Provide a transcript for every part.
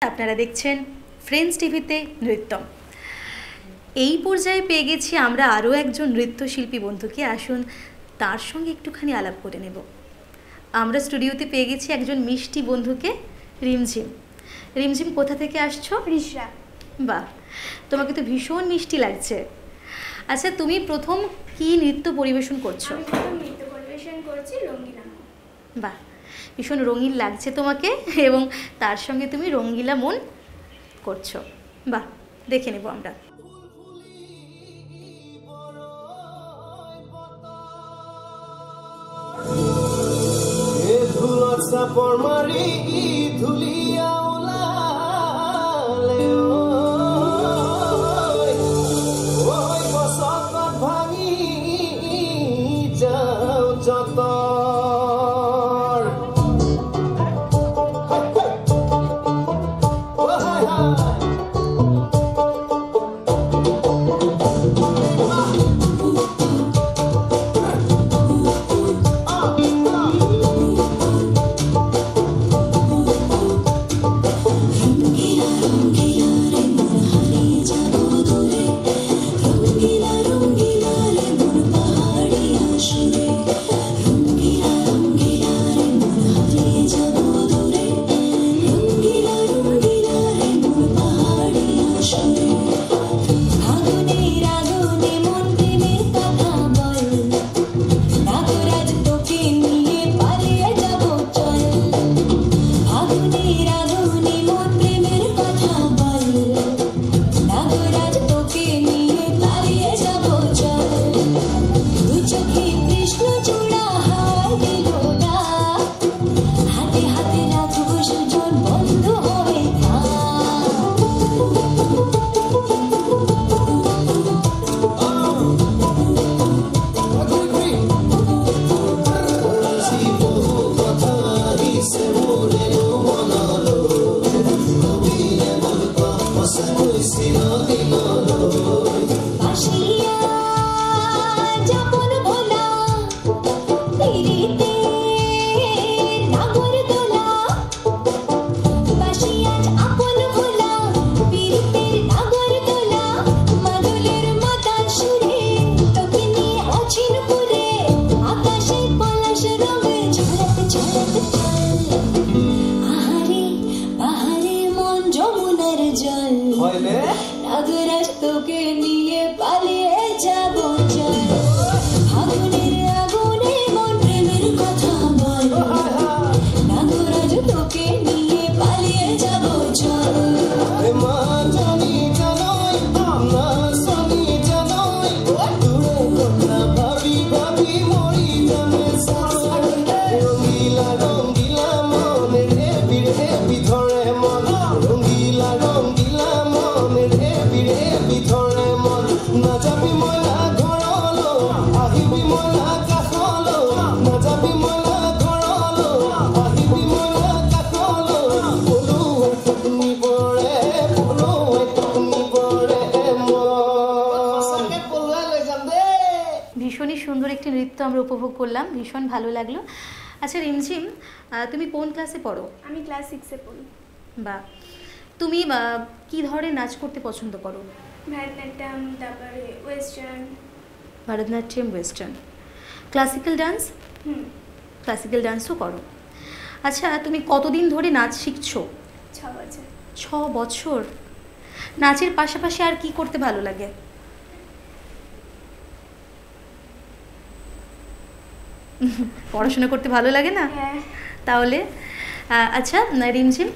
আপনারা দেখছেন ফ্রেন্ডস টিভিতে নৃত্যম। এই পর্যায়ে পেয়ে গেছি আমরা আরও একজন নৃত্যশিল্পী বন্ধুকে। আসুন তার সঙ্গে একটুখানি আলাপ করে নেব। আমরা স্টুডিওতে পেয়ে গেছি একজন মিষ্টি বন্ধুকে, রিমঝিম। রিমঝিম কোথা থেকে আসছো? রিশরা। বাহ, তোমাকে তো ভীষণ মিষ্টি লাগছে। আচ্ছা, তুমি প্রথম কি নৃত্য পরিবেশন করছো? আমি প্রথম নৃত্য পরিবেশন করছি রঙ্গিলা। বাহ, ভীষণ রঙিন লাগছে তোমাকে, এবং তার সঙ্গে তুমি রঙ্গিলা মন করছো। বাহ, দেখে নেব আমরা। ভীষণই সুন্দর একটি নৃত্য আমরা উপভোগ করলাম, ভীষণ ভালো লাগলো। আচ্ছা রিমঝিম, তুমি কোন ক্লাসে পড়ো? আমি ক্লাস 6-এ পড়ি। বাহ, তুমি কি ধরনের নাচ করতে পছন্দ করো? ভারতনাট্যম, তারপরে western. Bharatanatyam, western, classical dance? Classical ডান্সও করো। আচ্ছা, তুমি কতদিন ধরে নাচ শিখছো? 6 বছর। 6 বছর। নাচের পাশাপাশি আর কি করতে ভালো লাগে? পড়াশোনা করতে ভালো লাগে না? হ্যাঁ। তাহলে আচ্ছা রিমঝিম,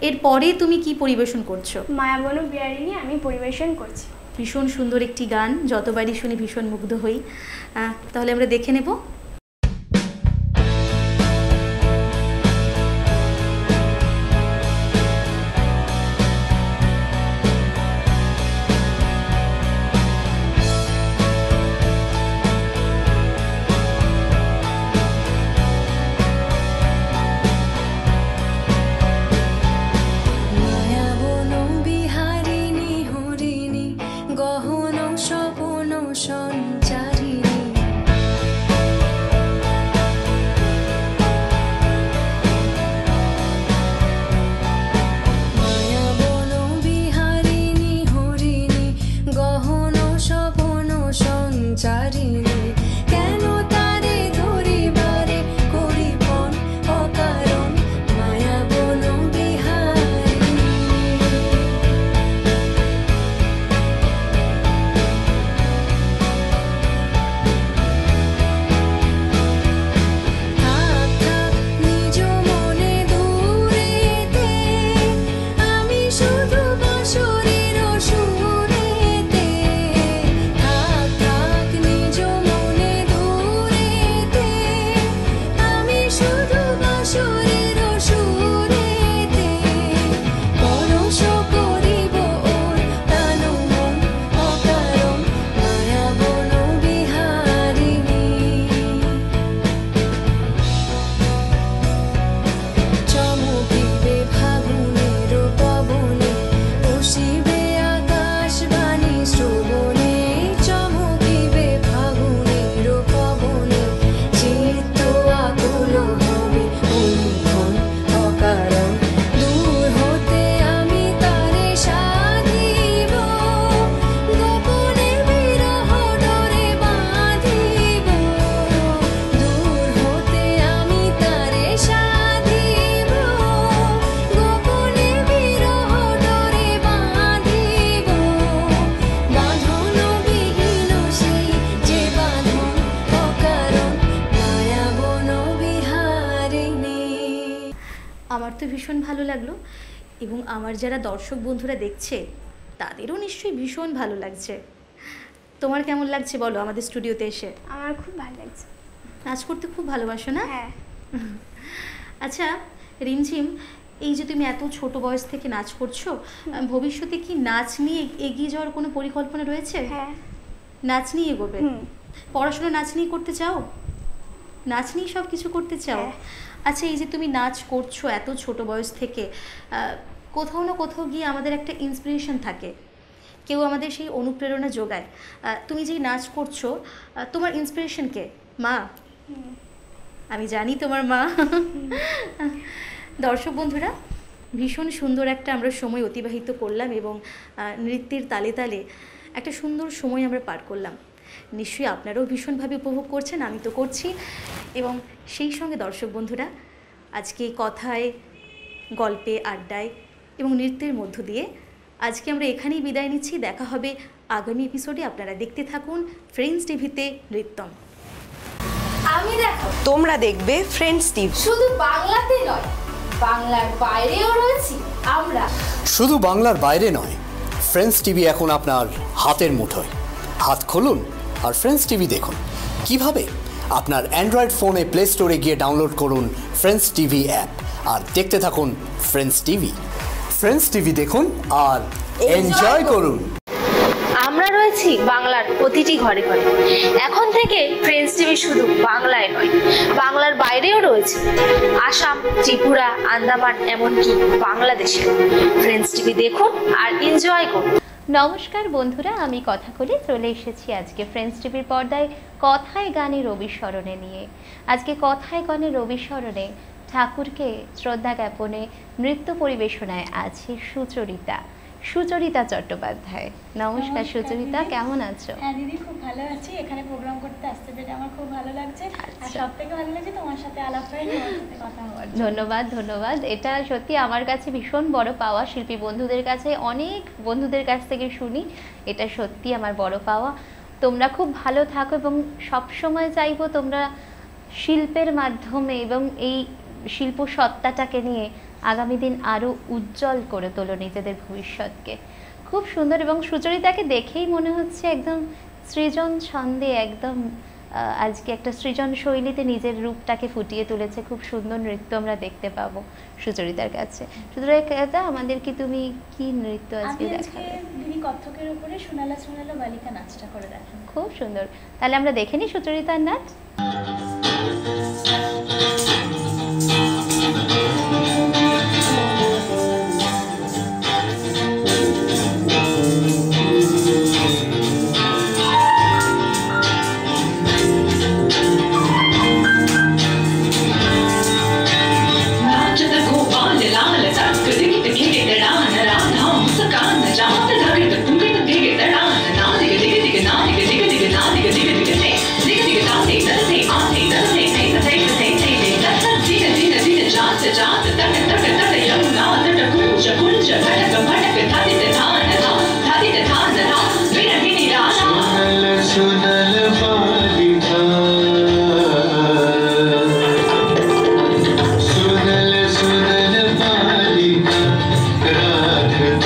এরপরে তুমি কি পরিবেশন করছো? মায়াবনু বিহারিণী আমি পরিবেশন করছি। ভীষণ সুন্দর একটি গান, যতবারই শুনি ভীষণ মুগ্ধ হই। তাহলে আমরা দেখে নেব। গহন স্বপন সঞ্চারিণী শুধু বাঁশরের সুরেতে থাক থাক নিজ মনে দূরেতে আমি শুধু বাঁশরের সুরেতে পরশ করিব ওর প্রাণ মন অকারণ মায়া বন বিহারিণী চমকিবে ফাগুনের পবনে বসিবে আকাশবাণী শ্রবণে চমকিবে ফাগুনের পবনে চিত্ত আকুল হবে অনুক্ষণ অকারণ দূর হতে আমি তারে সাধিব গোপনে বিরহ ডোরে বাঁধিব দূর হতে আমি তারে সাধিব গোপনে বিরহ ডোরে বাঁধিব বাঁধন বিহীন সেই যে বাঁধন অকারণ মায়া বন বিহারিণী। আমার তো ভীষণ ভালো লাগলো এবং আমার যারা দর্শক বন্ধুরা দেখছে তাদেরও নিশ্চয়ই ভীষণ ভালো লাগছে। তোমার কেমন লাগছে বলো আমাদের স্টুডিওতে এসে? আমার খুব ভালো লাগছে। নাচ করতে খুব ভালোবাসো না? হ্যাঁ। আচ্ছা রিমঝিম, এই যে তুমি এত ছোট বয়স থেকে নাচ করছো, ভবিষ্যতে কি নাচ নিয়ে এগিয়ে যাওয়ার কোনো পরিকল্পনা রয়েছে? হ্যাঁ। নাচ নিয়ে এগোবে? পড়াশোনা নাচ নিয়ে করতে চাও? নাচ নিয়ে সব কিছু করতে চাও? হ্যাঁ। আচ্ছা এই যে তুমি নাচ করছো এত ছোট বয়স থেকে, কোথাও না কোথাও গিয়ে আমাদের একটা ইন্সপিরেশন থাকে, কেউ আমাদের সেই অনুপ্রেরণা যোগায়। তুমি যেই নাচ করছো তোমার ইন্সপিরেশন কে? মা? আমি জানি তোমার মা। দর্শক বন্ধুরা, ভীষণ সুন্দর একটা আমরা সময় অতিবাহিত করলাম এবং নৃত্যের তালে তালে একটা সুন্দর সময় আমরা পার করলাম। নিশ্চয়ই আপনারাও ভীষণভাবে উপভোগ করছেন, আমি তো করছি। এবং সেই সঙ্গে দর্শক বন্ধুরা, আজকে কথায়, গল্পে, আড্ডায় এবং নৃত্যের মধ্য দিয়ে আজকে আমরা এখানেই বিদায় নিচ্ছি। দেখা হবে আগামী এপিসোডে। আপনারা দেখতে থাকুন ফ্রেন্ডস টিভিতে নৃত্যম। আমি দেখো তোমরা দেখবে ফ্রেন্ডস টিভি। শুধু বাংলাতে নয়, বাংলার বাইরেও রয়েছি আমরা। শুধু বাংলার বাইরে নয়, ফ্রেন্ডস টিভি এখন আপনার হাতের মুঠোয়। হাত খুলুন আর ফ্রেন্ডস টিভি দেখুন। কিভাবে? আপনার অ্যান্ড্রয়েড ফোনে প্লে স্টোরে গিয়ে ডাউনলোড করুন ফ্রেন্ডস টিভি অ্যাপ আর দেখতে থাকুন ফ্রেন্ডস টিভি। ফ্রেন্ডস টিভি দেখুন আর এনজয় করুন। আমরা রয়েছি বাংলার প্রতিটি ঘরে ঘরে। এখন থেকে ফ্রেন্ডস টিভি শুধু বাংলায় নয়, বাংলার বাইরেও রয়েছে। আসাম, ত্রিপুরা, আন্দামান, এমনকি বাংলাদেশে। ফ্রেন্ডস টিভি দেখুন আর এনজয় করুন। নমস্কার বন্ধুরা, আমি কথা বলে চলে এসেছি আজকে ফ্রেন্ডস টিভির পর্দায় কথায় গানে রবি স্মরণে নিয়ে। আজকে কথায় গানে রবি স্মরণে ঠাকুরকে শ্রদ্ধা জ্ঞাপনে নৃত্য পরিবেশনায় আছে সুচরিতা চট্টোপাধ্যায়। নমস্কার সুচরিতা, কেমন আছো? হ্যাঁ দিদি, খুব ভালো আছি। এখানে প্রোগ্রাম করতে আসতে পেরে আমার খুব ভালো লাগছে। আর সবথেকে ভালো লাগছে তোমার সাথে আলাপ হয়ে, তোমার সাথে কথা হওয়ার। ধন্যবাদ। এটা সত্যি আমার কাছে ভীষণ বড় পাওয়া। শিল্পী বন্ধুদের কাছে, অনেক বন্ধুদের কাছ থেকে শুনি, এটা সত্যি আমার বড় পাওয়া। তোমরা খুব ভালো থাকো এবং সবসময় চাইবো তোমরা শিল্পের মাধ্যমে এবং এই শিল্প সত্তাটাকে নিয়ে আগামী দিন আরও উজ্জ্বল করে তোলো নিজেদের ভবিষ্যৎকে। খুব সুন্দর। এবং সুচরিতাকে দেখেই মনে হচ্ছে একদম সৃজন ছন্দে, একদম আজকে একটা সৃজন শৈলীতে নিজের রূপটাকে ফুটিয়ে তুলেছে। খুব সুন্দর নৃত্য আমরা দেখতে পাবো সুচরিতার কাছে। সুচরিতা, আমাদেরকে তুমি কি নৃত্য আজকে দেখাবে? দিদি কত্থকের উপরে সোনালা সোনালা বালিকা নাচটা করে দেখাবো। খুব সুন্দর। তাহলে আমরা দেখে নিই সুচরিতার নাচ। सुनल सुनल बालिका राध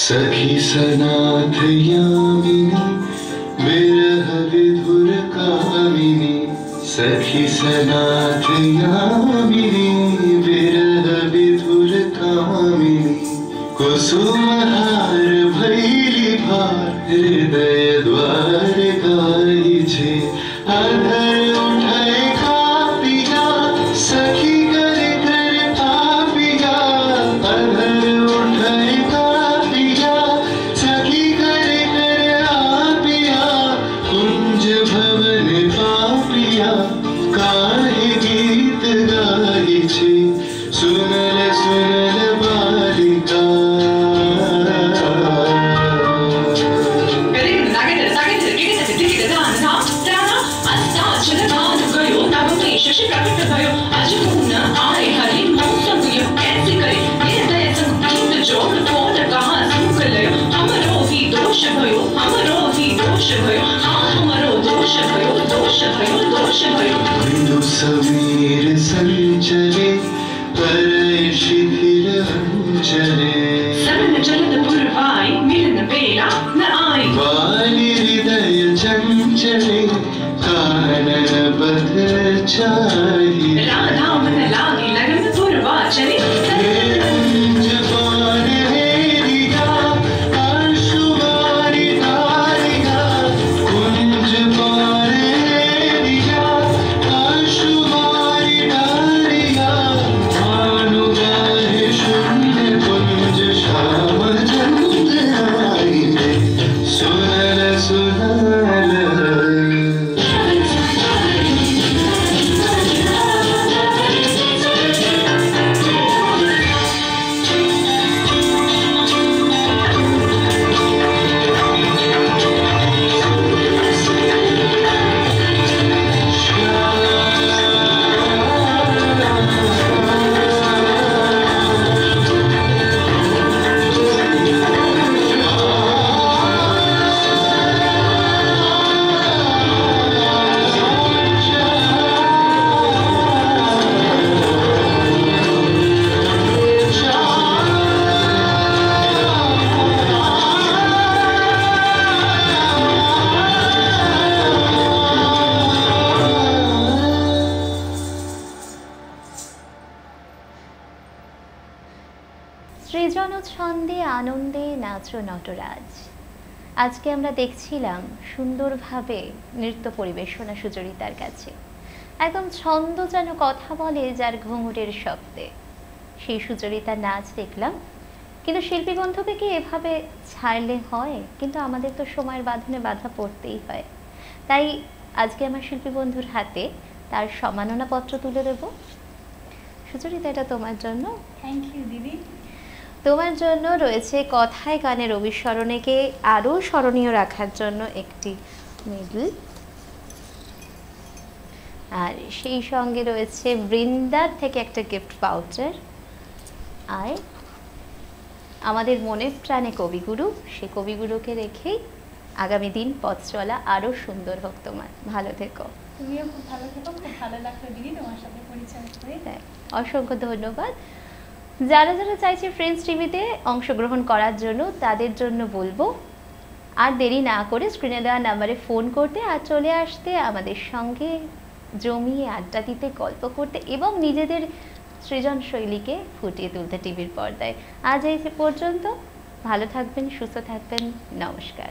सखी सनाथ यामिनी विरह विधुर कामिनी सखी सनाथ यामिनी विरह विधुर कामिनी कुसुमहार भैली भार हृदय द्वार गाई छे अधर उठाए कापिया सखी कर कर पापिया अधर उठाए कापिया सखी कर कर आपिया कुंज भवन पापिया काहे गीत गाई छे सुनल सुनल बालिका शशि प्रकट भयो आज पूर्ण आए हरि मौसम यो कैसे करे निर्दय संगीत जोड़ तोड़ कहा सुख लयो हमरो ही दोष भयो हाँ हमरो दोष भयो दोष भयो मृदु समीर संचरे परय शिथिल अंचरे सरन चलन पुरवाई मिलन बेला न आई वाली हृदय चंचले कानन बध चाहिए राधा मन लागी लगन पुरवा चली कुंज पान हेरिया आशुवारी धारिया कुंज पान हेरिया आशुवारी धारिया भानु गाहे शून्य कुंज श्याम चंद आई सुनल सुनल সৃজন ছন্দে আনন্দে নাচো নটরাজ। আজকে আমরা দেখছিলাম সুন্দরভাবে নৃত্য পরিবেশনা সুচরিতার কাছে, একদম ছন্দ যেন কথা বলে যার ঘুঙুরের শব্দে। সেই সুচরিতার নাচ দেখলাম, কিন্তু শিল্পী বন্ধুকে কি এভাবে ছাড়লে হয়? কিন্তু আমাদের তো সময়ের বাঁধনে বাধা পড়তেই হয়। তাই আজকে আমার শিল্পী বন্ধুর হাতে তার সম্মাননা পত্র তুলে দেব। সুচরিতা, এটা তোমার জন্য। থ্যাংক ইউ দিদি। তোমার জন্য রয়েছে কথায় গানের অবিস্মরণীকে আরও স্মরণীয় রাখার জন্য একটি মেডেল, আর সেই সঙ্গে রয়েছে বৃন্দার থেকে একটা গিফট পাউচার, আর আমাদের মনে প্রাণে কবিগুরু, সেই কবিগুরুকে রেখেই আগামী দিন পথ চলা আরও সুন্দর হোক তোমার। ভালো থেকো। তুমিও খুব ভালো থেকো। খুব ভালো লাগলো দিদি তোমার সাথে পরিচয় করে। অসংখ্য ধন্যবাদ। যারা যারা চাইছে ফ্রেন্ডস টিভিতে অংশগ্রহণ করার জন্য, তাদের জন্য বলবো আর দেরি না করে স্ক্রিনে দেওয়া নাম্বারে ফোন করতে আর চলে আসতে আমাদের সঙ্গে জমিয়ে আড্ডা দিতে, গল্প করতে এবং নিজেদের সৃজনশৈলীকে ফুটিয়ে তুলতে টিভির পর্দায়। আজ এই পর্যন্ত। ভালো থাকবেন, সুস্থ থাকবেন। নমস্কার।